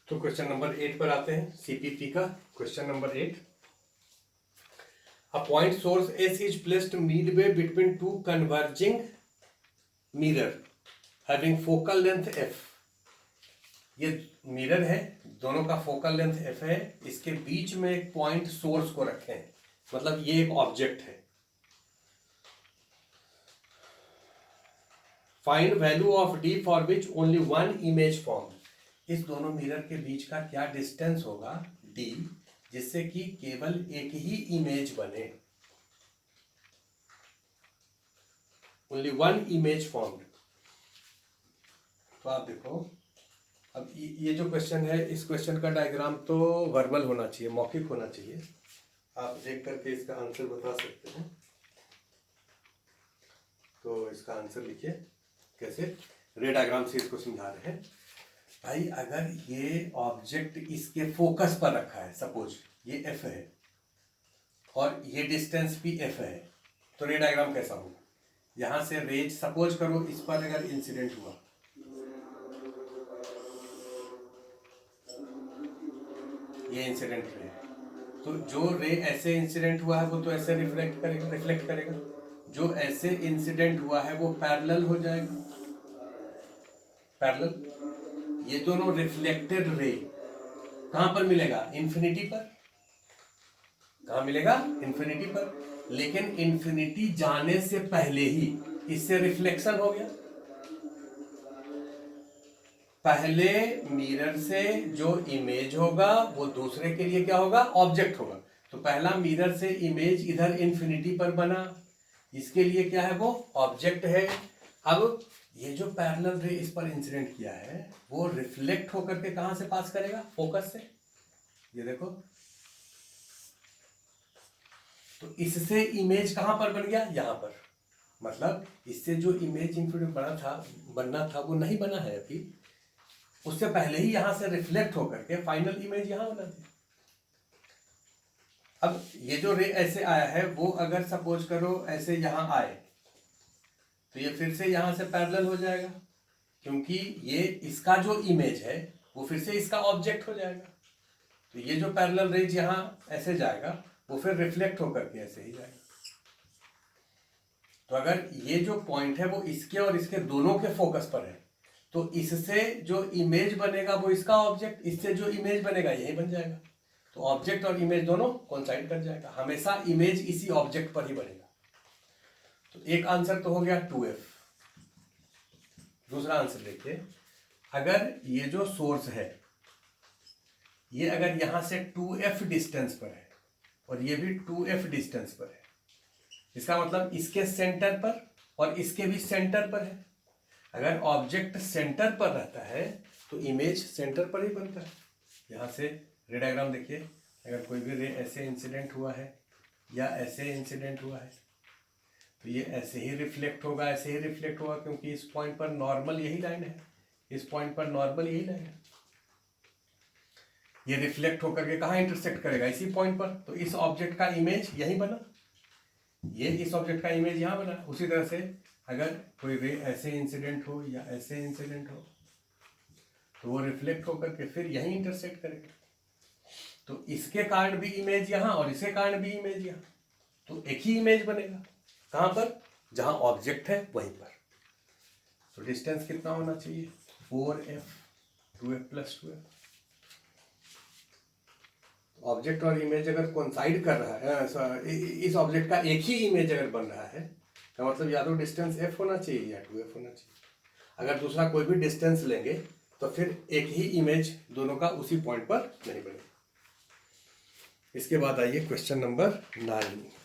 तो question number 8 पर आते हैं, सीपीपी का question number 8। A point source S is placed Midway between two converging mirror having focal length F. ये mirror है, दोनों का फोकल लेंथ एफ है, इसके बीच में एक पॉइंट सोर्स को रखे हैं, मतलब ये एक ऑब्जेक्ट है। Find value of D for which only one image form. इस दोनों मिरर के बीच का क्या डिस्टेंस होगा डी, जिससे कि केवल एक ही इमेज बने, ओनली वन इमेज फॉर्म्ड। तो आप देखो, अब ये जो क्वेश्चन है, इस क्वेश्चन का डायग्राम तो वर्बल होना चाहिए, मौखिक होना चाहिए। आप देख करके इसका आंसर बता सकते हैं। तो इसका आंसर लिखिए कैसे, रे डायग्राम से इसको समझा रहे हैं। भाई अगर ये ऑब्जेक्ट इसके फोकस पर रखा है, सपोज ये एफ है और ये डिस्टेंस भी एफ है, तो रे डायग्राम कैसा होगा? यहां से रे, सपोज करो इस पर अगर इंसिडेंट हुआ, ये इंसिडेंट रे, तो जो रे ऐसे इंसिडेंट हुआ है वो तो ऐसे रिफ्लेक्ट करेगा। जो ऐसे इंसिडेंट हुआ है वो पैरेलल हो जाएगा, पैरेलल। ये दोनों रिफ्लेक्टेड रे कहां पर मिलेगा? इंफिनिटी पर। कहां मिलेगा? इंफिनिटी पर। लेकिन इंफिनिटी जाने से पहले ही इससे रिफ्लेक्शन हो गया। पहले मिरर से जो इमेज होगा वो दूसरे के लिए क्या होगा? ऑब्जेक्ट होगा। तो पहला मिरर से इमेज इधर इंफिनिटी पर बना, इसके लिए क्या है? वो ऑब्जेक्ट है। अब ये जो पैरेलल रे इस पर इंसिडेंट किया है वो रिफ्लेक्ट होकर के कहां से पास करेगा? फोकस से। ये देखो, तो इससे इमेज कहां पर बन गया? यहां पर। मतलब इससे जो इमेज इंफिनिटी बनना था वो नहीं बना है अभी, उससे पहले ही यहां से रिफ्लेक्ट होकर के फाइनल इमेज यहां बना थी। अब ये जो रे ऐसे आया है वो अगर सपोज करो ऐसे यहां आए तो ये फिर से यहां से पैरेलल हो जाएगा, क्योंकि ये इसका जो इमेज है वो फिर से इसका ऑब्जेक्ट हो जाएगा। तो ये जो पैरेलल रेज यहां ऐसे जाएगा वो फिर रिफ्लेक्ट होकर के ऐसे ही जाएगा। तो अगर ये जो पॉइंट है वो इसके और इसके दोनों के फोकस पर है, तो इससे जो इमेज बनेगा वो इसका ऑब्जेक्ट, इससे जो इमेज बनेगा यही बन जाएगा। तो ऑब्जेक्ट और इमेज दोनों कोइंसाइड कर जाएगा, हमेशा इमेज इसी ऑब्जेक्ट पर ही बनेगा। तो एक आंसर तो हो गया 2f। दूसरा आंसर देखिए, अगर ये जो सोर्स है ये अगर यहां से 2f डिस्टेंस पर है और ये भी 2f डिस्टेंस पर है, इसका मतलब इसके सेंटर पर और इसके भी सेंटर पर है। अगर ऑब्जेक्ट सेंटर पर रहता है तो इमेज सेंटर पर ही बनता है। यहाँ से रे डायग्राम देखिए, अगर कोई भी रे ऐसे इंसिडेंट हुआ है या ऐसे इंसिडेंट हुआ है तो ये ऐसे ही रिफ्लेक्ट होगा, ऐसे ही रिफ्लेक्ट होगा, क्योंकि इस पॉइंट पर नॉर्मल यही लाइन है, इस पॉइंट पर नॉर्मल यही लाइन है। ये रिफ्लेक्ट होकर के कहाँ इंटरसेक्ट करेगा? इसी पॉइंट पर। तो इस ऑब्जेक्ट का इमेज यही बना, ये इस ऑब्जेक्ट का इमेज यहाँ बना। उसी तरह से अगर कोई रे ऐसे इंसिडेंट हो या ऐसे इंसिडेंट हो तो वो रिफ्लेक्ट होकर के फिर यहीं इंटरसेक्ट करेगा। तो इसके कारण भी इमेज यहाँ और इसके कारण भी इमेज यहाँ, तो एक ही इमेज बनेगा। कहाँ पर? जहाँ ऑब्जेक्ट है वहीं पर। तो डिस्टेंस कितना होना चाहिए? 4f, 2f + 2f। ऑब्जेक्ट और इमेज अगर कोइंसाइड कर रहा है, इस ऑब्जेक्ट का एक ही इमेज अगर बन रहा है, तो मतलब या तो डिस्टेंस f होना चाहिए या 2f होना चाहिए। अगर दूसरा कोई भी डिस्टेंस लेंगे तो फिर एक ही इमेज दोनों का उसी पॉइंट पर नहीं बनेगा। इसके बाद आइए क्वेश्चन नंबर 9।